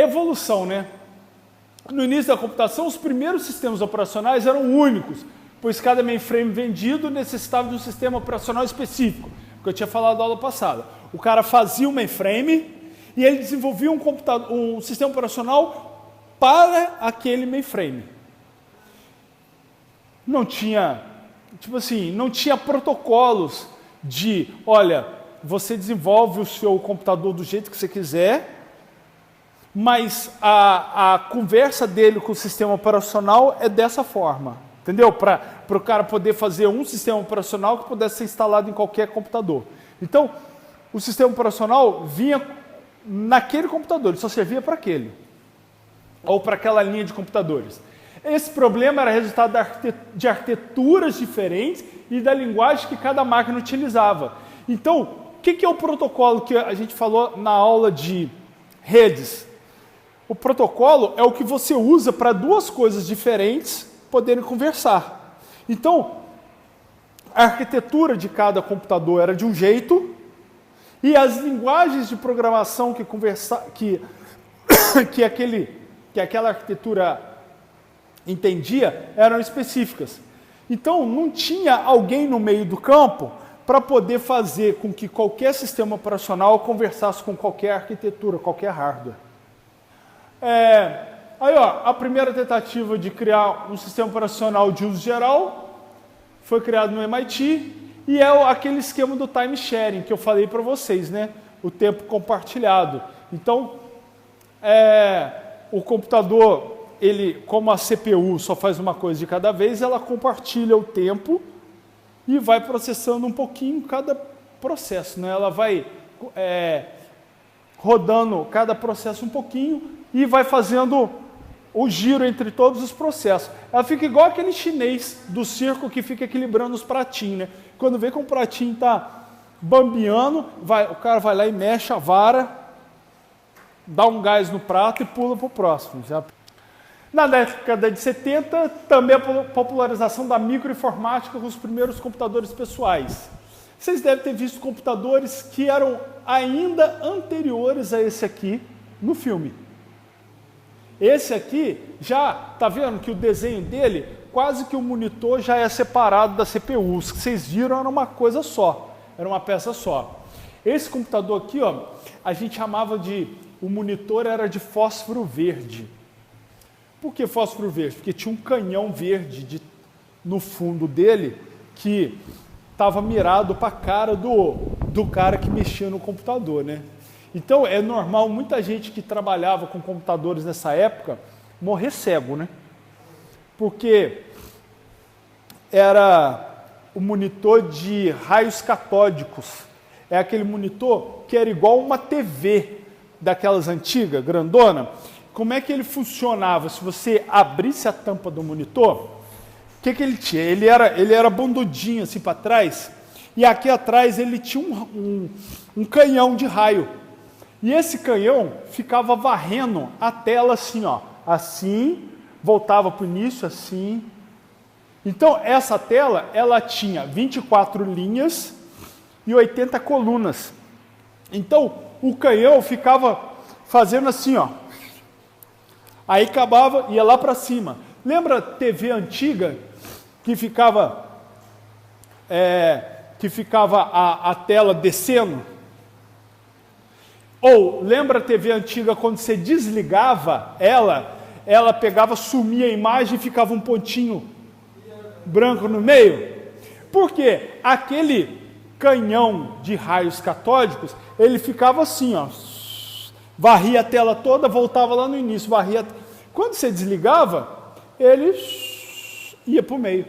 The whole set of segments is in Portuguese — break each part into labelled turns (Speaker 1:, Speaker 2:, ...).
Speaker 1: evolução, né? No início da computação, os primeiros sistemas operacionais eram únicos, pois cada mainframe vendido necessitava de um sistema operacional específico, que eu tinha falado na aula passada. O cara fazia um mainframe e ele desenvolvia um sistema operacional para aquele mainframe. Não tinha, não tinha protocolos de, olha, você desenvolve o seu computador do jeito que você quiser, mas a conversa dele com o sistema operacional é dessa forma, entendeu? Para o cara poder fazer um sistema operacional que pudesse ser instalado em qualquer computador. Então, o sistema operacional vinha naquele computador, ele só servia para aquele, ou para aquela linha de computadores. Esse problema era resultado de arquiteturas diferentes e da linguagem que cada máquina utilizava. Então, o que é o protocolo que a gente falou na aula de redes? O protocolo é o que você usa para duas coisas diferentes poderem conversar. Então, a arquitetura de cada computador era de um jeito e as linguagens de programação que aquela arquitetura entendia eram específicas. Então, não tinha alguém no meio do campo para poder fazer com que qualquer sistema operacional conversasse com qualquer arquitetura, qualquer hardware. Aí, ó, a primeira tentativa de criar um sistema operacional de uso geral foi criado no MIT e é aquele esquema do time sharing que eu falei para vocês, né? O tempo compartilhado. Então, o computador, como a CPU só faz uma coisa de cada vez, ela compartilha o tempo e vai processando um pouquinho cada processo, né? Ela vai rodando cada processo um pouquinho e vai fazendo o giro entre todos os processos. Ela fica igual aquele chinês do circo que fica equilibrando os pratinhos, né? Quando vê que um pratinho está bambeando, o cara vai lá e mexe a vara, dá um gás no prato e pula para o próximo. Na década de 70, também a popularização da microinformática com os primeiros computadores pessoais. Vocês devem ter visto computadores que eram ainda anteriores a esse aqui no filme. Esse aqui, tá vendo que o desenho dele, quase que o monitor já é separado da CPU. Os que vocês viram era uma coisa só, era uma peça só. Esse computador aqui, ó, a gente chamava o monitor era de fósforo verde. Por que fósforo verde? Porque tinha um canhão verde no fundo dele que estava mirado para a cara do cara que mexia no computador, né? Então, é normal muita gente que trabalhava com computadores nessa época morrer cego, né? Porque era o monitor de raios catódicos. É aquele monitor que era igual uma TV daquelas antigas, grandona. Como é que ele funcionava? Se você abrisse a tampa do monitor, o que ele tinha? Ele era bundudinho assim para trás, e aqui atrás ele tinha um canhão de raio. E esse canhão ficava varrendo a tela assim, ó, assim, voltava para o início, assim. Então, essa tela, ela tinha 24 linhas e 80 colunas. Então, o canhão ficava fazendo assim, ó. Aí acabava, ia lá para cima. Lembra a TV antiga que ficava a tela descendo? Ou lembra a TV antiga quando você desligava ela pegava, sumia a imagem e ficava um pontinho branco no meio? Por quê? Aquele canhão de raios catódicos, ele ficava assim, ó, varria a tela toda, voltava lá no início, varria. Quando você desligava, ele ia para o meio.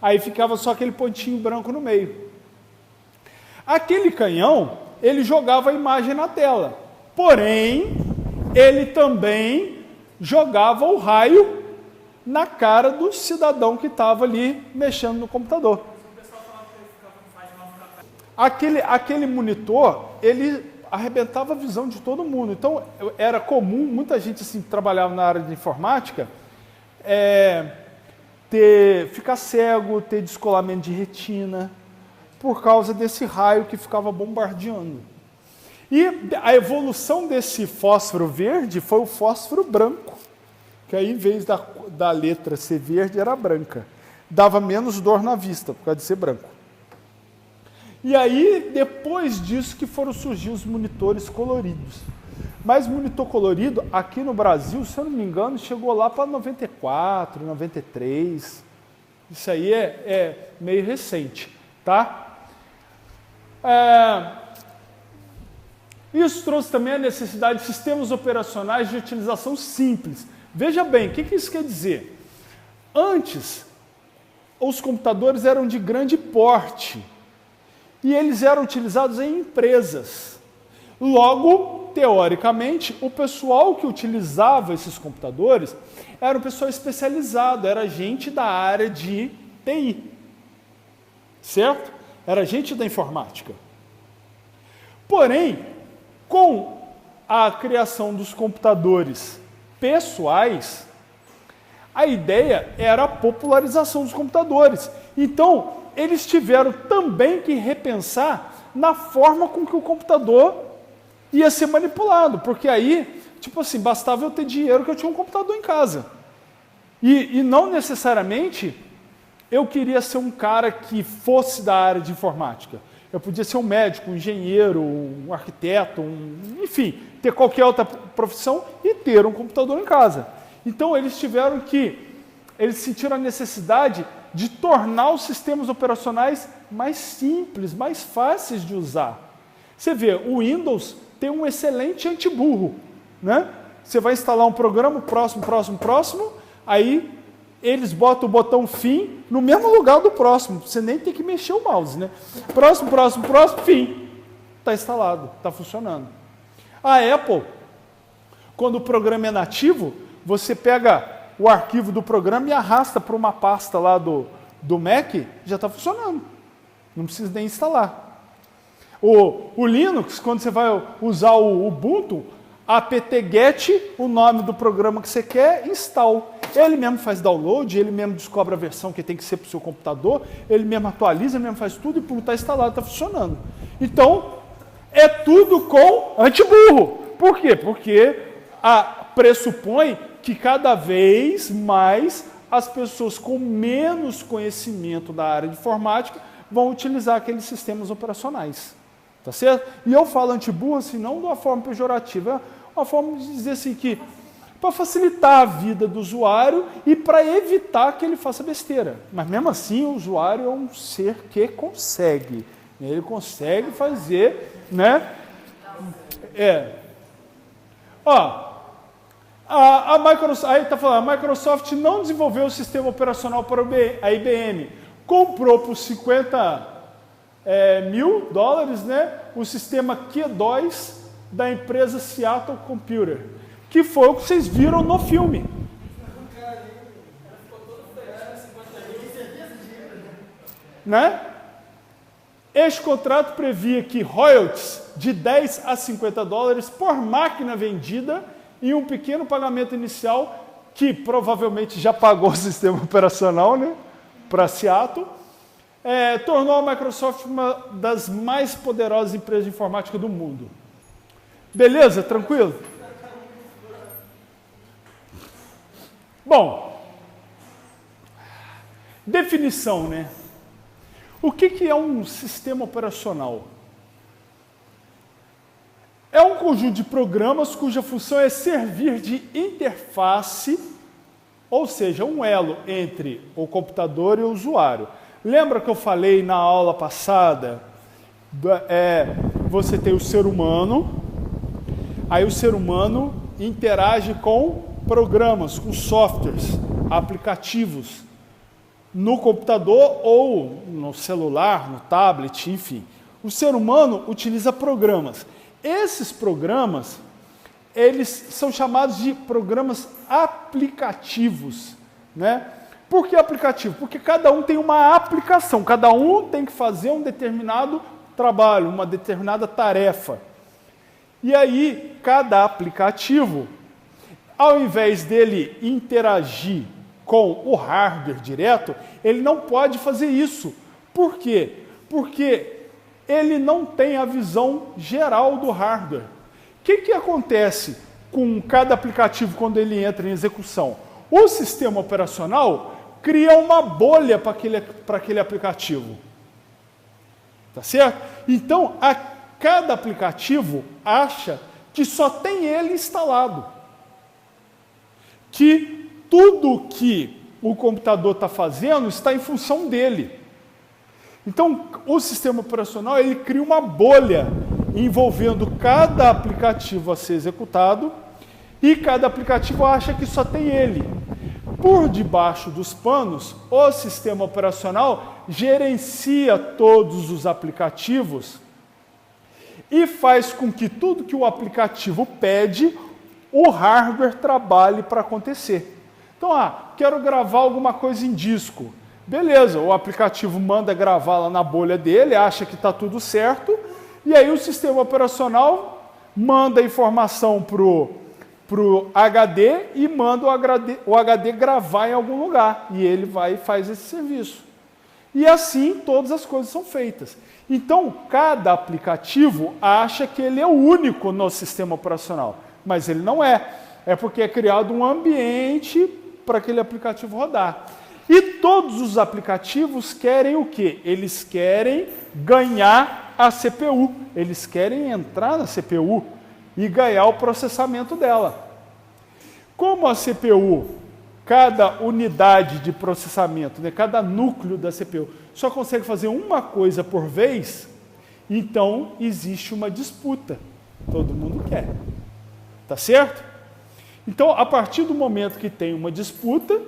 Speaker 1: Aí ficava só aquele pontinho branco no meio. Aquele canhão, ele jogava a imagem na tela. Porém, ele também jogava o raio na cara do cidadão que estava ali mexendo no computador. Aquele monitor, ele arrebentava a visão de todo mundo. Então, era comum, muita gente assim, que trabalhava na área de informática, ficar cego, ter descolamento de retina, por causa desse raio que ficava bombardeando. E a evolução desse fósforo verde foi o fósforo branco, que aí, em vez da letra ser verde, era branca. Dava menos dor na vista, por causa de ser branco. E aí, depois disso, que foram surgir os monitores coloridos. Mas monitor colorido, aqui no Brasil, se eu não me engano, chegou lá para 94, 93. Isso aí é meio recente, tá? Isso trouxe também a necessidade de sistemas operacionais de utilização simples. Veja bem, o que isso quer dizer? Antes, os computadores eram de grande porte e eles eram utilizados em empresas. Logo, teoricamente, o pessoal que utilizava esses computadores era um pessoal especializado, era gente da área de TI, certo? Era gente da informática. Porém, com a criação dos computadores pessoais, a ideia era a popularização dos computadores. Então, eles tiveram também que repensar na forma com que o computador ia ser manipulado, porque aí, tipo assim, bastava eu ter dinheiro que eu tinha um computador em casa. E não necessariamente eu queria ser um cara que fosse da área de informática. Eu podia ser um médico, um engenheiro, um arquiteto, enfim, ter qualquer outra profissão e ter um computador em casa. Então eles sentiram a necessidade de tornar os sistemas operacionais mais simples, mais fáceis de usar. Você vê, o Windows tem um excelente antiburro, né? Você vai instalar um programa, próximo, aí eles botam o botão fim no mesmo lugar do próximo. Você nem tem que mexer o mouse, né? Próximo, fim. Está instalado, está funcionando. A Apple, quando o programa é nativo, você pega o arquivo do programa e arrasta para uma pasta lá do Mac, já está funcionando. Não precisa nem instalar. O Linux, quando você vai usar o Ubuntu, apt-get o nome do programa que você quer, install. Ele mesmo faz download, ele mesmo descobre a versão que tem que ser para o seu computador, ele mesmo atualiza, ele mesmo faz tudo e está instalado, está funcionando. Então, é tudo com antiburro. Por quê? Porque pressupõe que cada vez mais as pessoas com menos conhecimento da área de informática vão utilizar aqueles sistemas operacionais. Tá certo? E eu falo antiburro assim, não de uma forma pejorativa, é uma forma de dizer assim que para facilitar a vida do usuário e para evitar que ele faça besteira. Mas mesmo assim, o usuário é um ser que consegue. Ele consegue fazer, né? A Microsoft, aí tá falando, a Microsoft não desenvolveu o sistema operacional para a IBM. Comprou por $50 mil, né, o sistema Q2 da empresa Seattle Computer, que foi o que vocês viram no filme. Né? Este contrato previa que royalties de $10 a $50 por máquina vendida e um pequeno pagamento inicial, que provavelmente já pagou o sistema operacional, né, para Seattle, tornou a Microsoft uma das mais poderosas empresas de informática do mundo. Beleza? Tranquilo? Bom, definição, né? O que é um sistema operacional? É um conjunto de programas cuja função é servir de interface, ou seja, um elo entre o computador e o usuário. Lembra que eu falei na aula passada? Você tem o ser humano, aí o ser humano interage com programas, com softwares, aplicativos, no computador ou no celular, no tablet, enfim. O ser humano utiliza programas. Esses programas, eles são chamados de programas aplicativos, né? Por que aplicativo? Porque cada um tem uma aplicação, cada um tem que fazer um determinado trabalho, uma determinada tarefa. E aí, cada aplicativo, ao invés dele interagir com o hardware direto, ele não pode fazer isso. Por quê? Porque ele não tem a visão geral do hardware. O que acontece com cada aplicativo quando ele entra em execução? O sistema operacional cria uma bolha para aquele aplicativo. Tá certo? Então, cada aplicativo acha que só tem ele instalado. Que tudo que o computador está fazendo está em função dele. Então, o sistema operacional ele cria uma bolha envolvendo cada aplicativo a ser executado e cada aplicativo acha que só tem ele. Por debaixo dos panos, o sistema operacional gerencia todos os aplicativos e faz com que tudo que o aplicativo pede, o hardware trabalhe para acontecer. Então, quero gravar alguma coisa em disco. Beleza, o aplicativo manda gravar lá na bolha dele, acha que está tudo certo, e aí o sistema operacional manda a informação para o HD e manda o HD gravar em algum lugar. E ele vai e faz esse serviço. E assim todas as coisas são feitas. Então, cada aplicativo acha que ele é o único no sistema operacional. Mas ele não é. É porque é criado um ambiente para aquele aplicativo rodar. E todos os aplicativos querem o quê? Eles querem ganhar a CPU. Eles querem entrar na CPU e ganhar o processamento dela. Como a CPU, cada unidade de processamento, né, cada núcleo da CPU, só consegue fazer uma coisa por vez, então existe uma disputa. Todo mundo quer. Tá certo? Então, a partir do momento que tem uma disputa,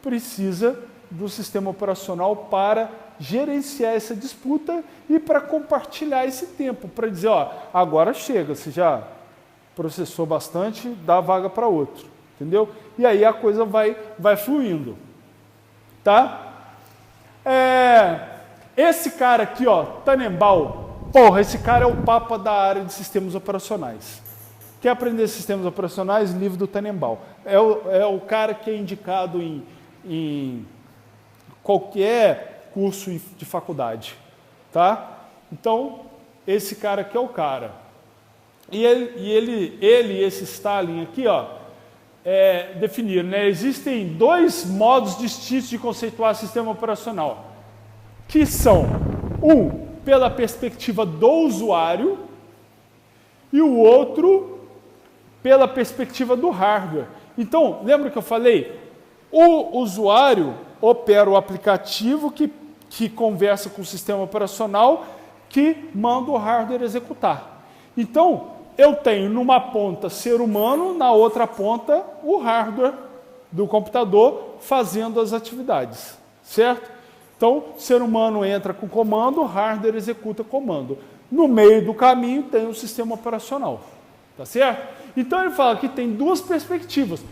Speaker 1: precisa do sistema operacional para gerenciar essa disputa e para compartilhar esse tempo, para dizer, agora chega, você já processou bastante, dá vaga para outro, entendeu? E aí a coisa vai fluindo, tá? Esse cara aqui, Tannenbaum, porra, esse cara é o papa da área de sistemas operacionais. Quer aprender sistemas operacionais? Livro do Tannenbaum. É o cara que é indicado em qualquer curso de faculdade, tá? Então, esse cara aqui é o cara. E esse Stalin aqui, definiram, né? Existem dois modos distintos de conceituar sistema operacional, que são, pela perspectiva do usuário, e o outro pela perspectiva do hardware. Então, lembra que eu falei? O usuário opera o aplicativo que conversa com o sistema operacional que manda o hardware executar. Então, eu tenho numa ponta ser humano, na outra ponta o hardware do computador fazendo as atividades, certo? Então, o ser humano entra com comando, o hardware executa comando. No meio do caminho tem o sistema operacional, tá certo? Então, ele fala que tem duas perspectivas.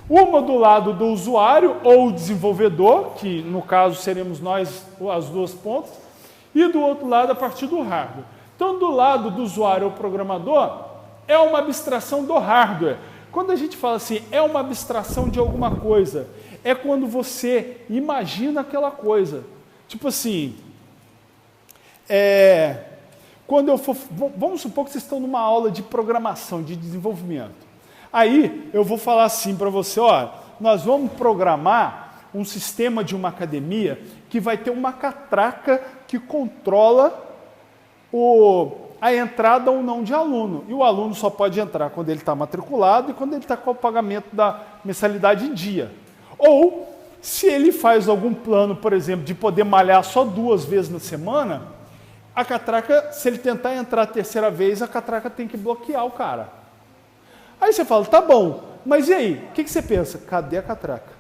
Speaker 1: Uma do lado do usuário ou desenvolvedor, que no caso seremos nós as duas pontas, e do outro lado a partir do hardware. Então, do lado do usuário ou programador, é uma abstração do hardware. Quando a gente fala assim, é uma abstração de alguma coisa, é quando você imagina aquela coisa. Tipo assim, vamos supor que vocês estão numa aula de programação, de desenvolvimento. Aí eu vou falar assim para você, nós vamos programar um sistema de uma academia que vai ter uma catraca que controla a entrada ou não de aluno. E o aluno só pode entrar quando ele está matriculado e quando ele está com o pagamento da mensalidade em dia. Ou, se ele faz algum plano, por exemplo, de poder malhar só 2 vezes na semana, a catraca, se ele tentar entrar a terceira vez, a catraca tem que bloquear o cara. Aí você fala, tá bom, mas e aí? O que você pensa? Cadê a catraca?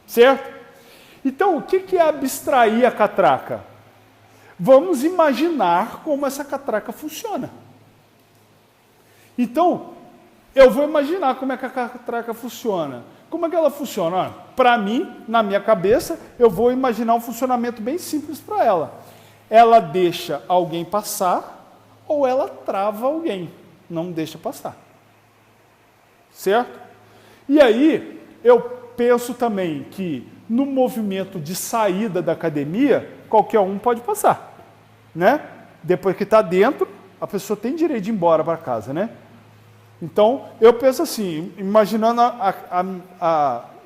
Speaker 1: Certo? Então, o que é abstrair a catraca? Vamos imaginar como essa catraca funciona. Então, eu vou imaginar como é que a catraca funciona. Como é que ela funciona? Para mim, na minha cabeça, eu vou imaginar um funcionamento bem simples para ela. Ela deixa alguém passar ou ela trava alguém, não deixa passar. Certo? E aí, eu penso também que no movimento de saída da academia, qualquer um pode passar. né? Depois que está dentro, a pessoa tem direito de ir embora para casa, né? Então, eu penso assim, imaginando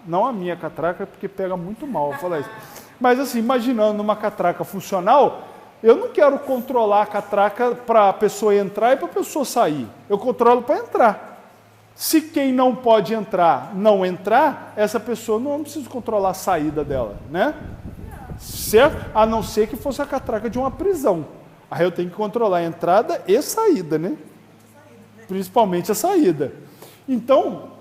Speaker 1: não a minha catraca, porque pega muito mal falar isso, mas assim, imaginando uma catraca funcional, eu não quero controlar a catraca para a pessoa entrar e para a pessoa sair. Eu controlo para entrar. Se quem não pode entrar, não entrar, essa pessoa não precisa controlar a saída dela, né? Certo? A não ser que fosse a catraca de uma prisão. Aí eu tenho que controlar a entrada e saída, né? Principalmente a saída. Então,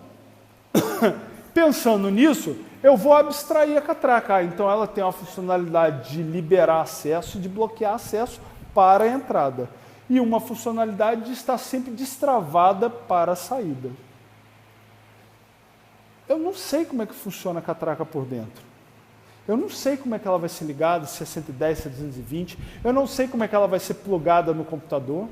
Speaker 1: pensando nisso, eu vou abstrair a catraca. Então ela tem a funcionalidade de liberar acesso, de bloquear acesso para a entrada. E uma funcionalidade de estar sempre destravada para a saída. Eu não sei como é que funciona a catraca por dentro. Eu não sei como é que ela vai ser ligada, se é 110, se é 220. Eu não sei como é que ela vai ser plugada no computador.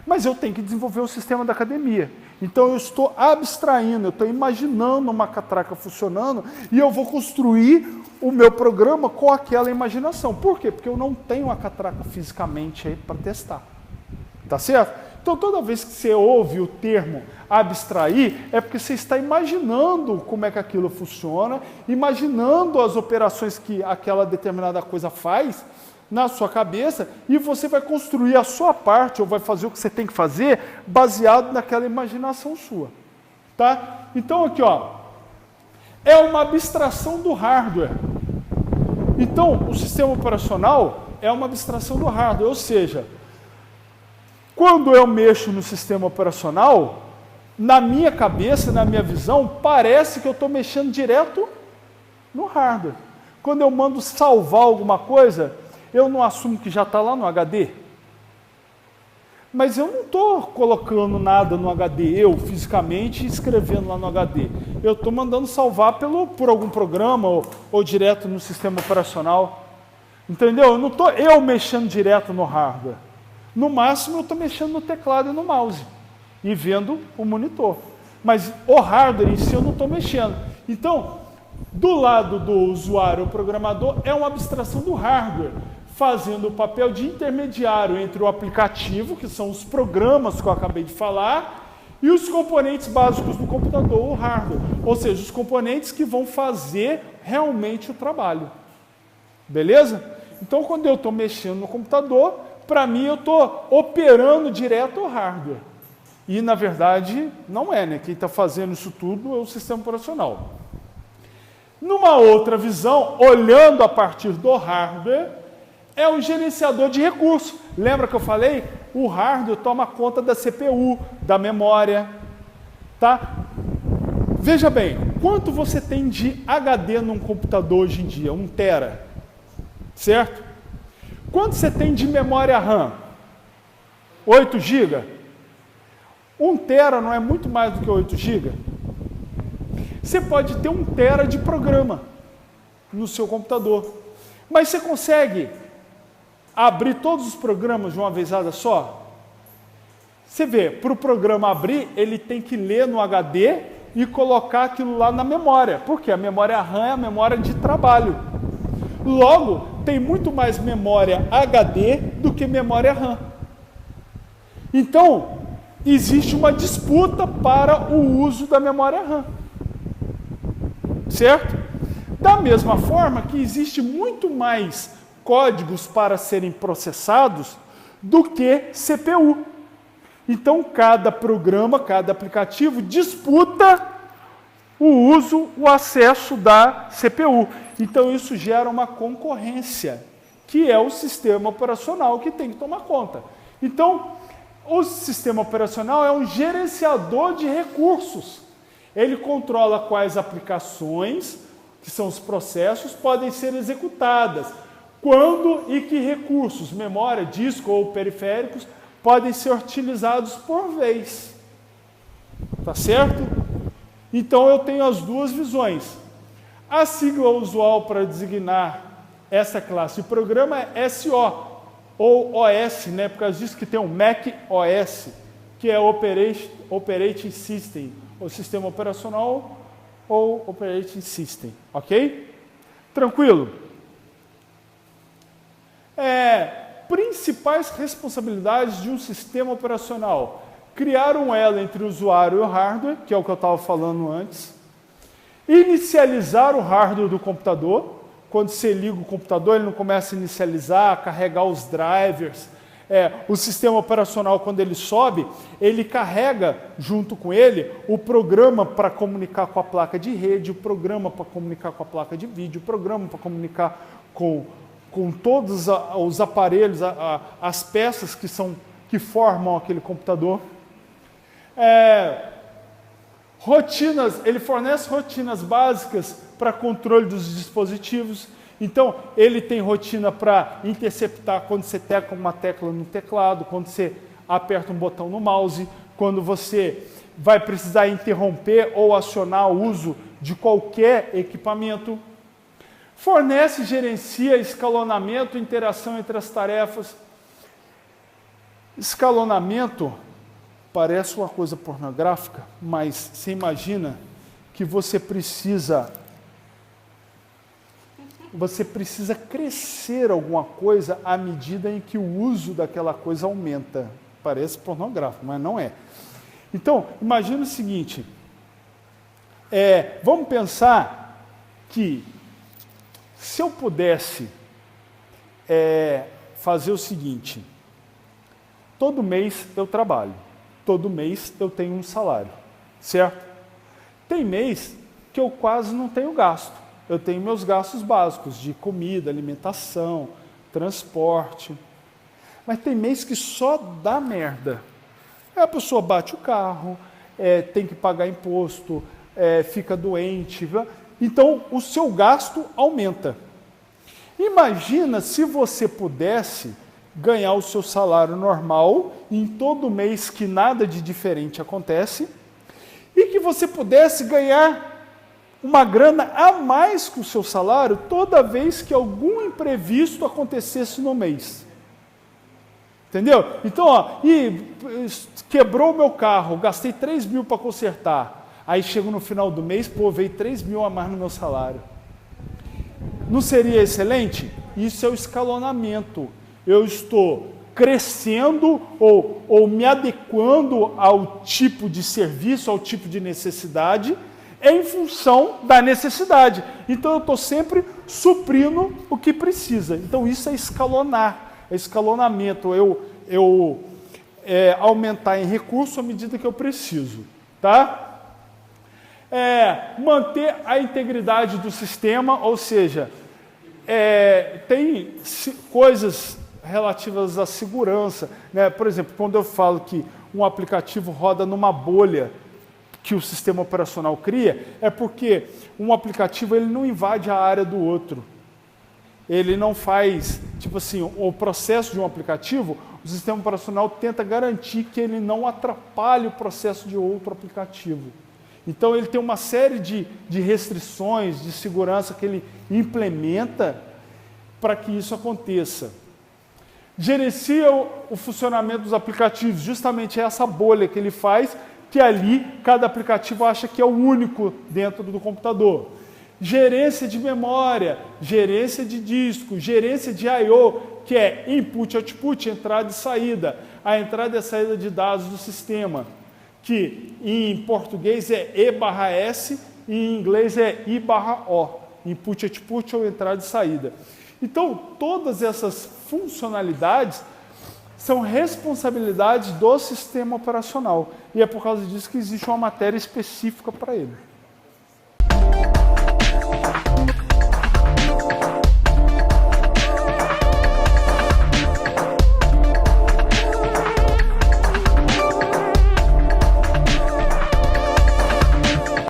Speaker 1: Mas eu tenho que desenvolver o sistema da academia. Então eu estou abstraindo, eu estou imaginando uma catraca funcionando e eu vou construir o meu programa com aquela imaginação. Por quê? Porque eu não tenho a catraca fisicamente aí para testar. Tá certo? Então toda vez que você ouve o termo abstrair, é porque você está imaginando como é que aquilo funciona, imaginando as operações que aquela determinada coisa faz na sua cabeça, e você vai construir a sua parte, ou vai fazer o que você tem que fazer, baseado naquela imaginação sua. Tá? Então aqui, ó, é uma abstração do hardware. Então, o sistema operacional é uma abstração do hardware, ou seja, quando eu mexo no sistema operacional, na minha cabeça, na minha visão, parece que eu estou mexendo direto no hardware. Quando eu mando salvar alguma coisa, eu não assumo que já está lá no HD. Mas eu não estou colocando nada no HD, eu fisicamente escrevendo lá no HD. Eu estou mandando salvar por algum programa ou direto no sistema operacional. Entendeu? Eu não estou mexendo direto no hardware. No máximo eu estou mexendo no teclado e no mouse. E vendo o monitor. Mas o hardware em si eu não estou mexendo. Então, do lado do usuário ou programador, é uma abstração do hardware, fazendo o papel de intermediário entre o aplicativo, que são os programas que eu acabei de falar, e os componentes básicos do computador, o hardware. Ou seja, os componentes que vão fazer realmente o trabalho. Beleza? Então, quando eu estou mexendo no computador, para mim eu estou operando direto o hardware. E, na verdade, não é, né? Quem está fazendo isso tudo é o sistema operacional. Numa outra visão, olhando a partir do hardware, é um gerenciador de recursos. Lembra que eu falei? O hardware toma conta da CPU, da memória. Tá? Veja bem, quanto você tem de HD num computador hoje em dia? 1 tera. Certo? Quanto você tem de memória RAM? 8 GB? 1 tera não é muito mais do que 8 GB? Você pode ter 1 tera de programa no seu computador. Mas você consegue abrir todos os programas de uma vezada só? Você vê, para o programa abrir, ele tem que ler no HD e colocar aquilo lá na memória. Porque a memória RAM é a memória de trabalho. Logo, tem muito mais memória HD do que memória RAM. Então, existe uma disputa para o uso da memória RAM. Certo? Da mesma forma que existe muito mais códigos para serem processados do que CPU. Então, cada programa, cada aplicativo disputa o uso, o acesso da CPU. Então, isso gera uma concorrência, que é o sistema operacional que tem que tomar conta. Então, o sistema operacional é um gerenciador de recursos. Ele controla quais aplicações, que são os processos, podem ser executadas. Quando e que recursos, memória, disco ou periféricos, podem ser utilizados por vez. Tá certo? Então eu tenho as duas visões. A sigla usual para designar essa classe de programa é SO, ou OS, né? Por causa disso que tem o Mac OS, que é Operating System, ou Sistema Operacional, ou Operating System, ok? Tranquilo? principais responsabilidades de um sistema operacional. Criar um elo entre o usuário e o hardware, que é o que eu estava falando antes. Inicializar o hardware do computador. Quando você liga o computador, ele não começa a inicializar, a carregar os drivers. O sistema operacional, quando ele sobe, ele carrega junto com ele o programa para comunicar com a placa de rede, o programa para comunicar com a placa de vídeo, o programa para comunicar com todos os aparelhos, as peças que formam aquele computador. Rotinas, ele fornece rotinas básicas para controle dos dispositivos. Então, ele tem rotina para interceptar quando você tecla uma tecla no teclado, quando você aperta um botão no mouse, quando você vai precisar interromper ou acionar o uso de qualquer equipamento. Fornece, gerencia escalonamento e interação entre as tarefas. Escalonamento parece uma coisa pornográfica, mas você imagina que você precisa crescer alguma coisa à medida em que o uso daquela coisa aumenta. Parece pornográfico, mas não é. Então, imagina o seguinte, vamos pensar que se eu pudesse fazer o seguinte, todo mês eu trabalho, todo mês eu tenho um salário, certo? Tem mês que eu quase não tenho gasto. Eu tenho meus gastos básicos de comida, alimentação, transporte. Mas tem mês que só dá merda. A pessoa bate o carro, tem que pagar imposto, fica doente. Então, o seu gasto aumenta. Imagina se você pudesse ganhar o seu salário normal em todo mês que nada de diferente acontece e que você pudesse ganhar uma grana a mais que o seu salário toda vez que algum imprevisto acontecesse no mês. Entendeu? Então, quebrou o meu carro, gastei 3 mil para consertar. Aí chego no final do mês, veio 3 mil a mais no meu salário. Não seria excelente? Isso é o escalonamento. Eu estou crescendo ou me adequando ao tipo de serviço, ao tipo de necessidade, em função da necessidade. Então, eu estou sempre suprindo o que precisa. Então, isso é escalonar, é escalonamento. Eu aumentar em recurso à medida que eu preciso. Tá? Manter a integridade do sistema, ou seja, tem coisas relativas à segurança. Né? Por exemplo, quando eu falo que um aplicativo roda numa bolha, que o sistema operacional cria, é porque um aplicativo ele não invade a área do outro. Ele não faz, tipo assim, o processo de um aplicativo, o sistema operacional tenta garantir que ele não atrapalhe o processo de outro aplicativo. Então ele tem uma série de restrições de segurança que ele implementa para que isso aconteça. Gerencia o funcionamento dos aplicativos, justamente essa bolha que ele faz, que ali cada aplicativo acha que é o único dentro do computador. Gerência de memória, gerência de disco, gerência de I/O, que é input, output, entrada e saída. A entrada e a saída de dados do sistema, que em português é E/S e em inglês é I/O. Input, output ou entrada e saída. Então, todas essas funcionalidades são responsabilidades do sistema operacional. E é por causa disso que existe uma matéria específica para ele.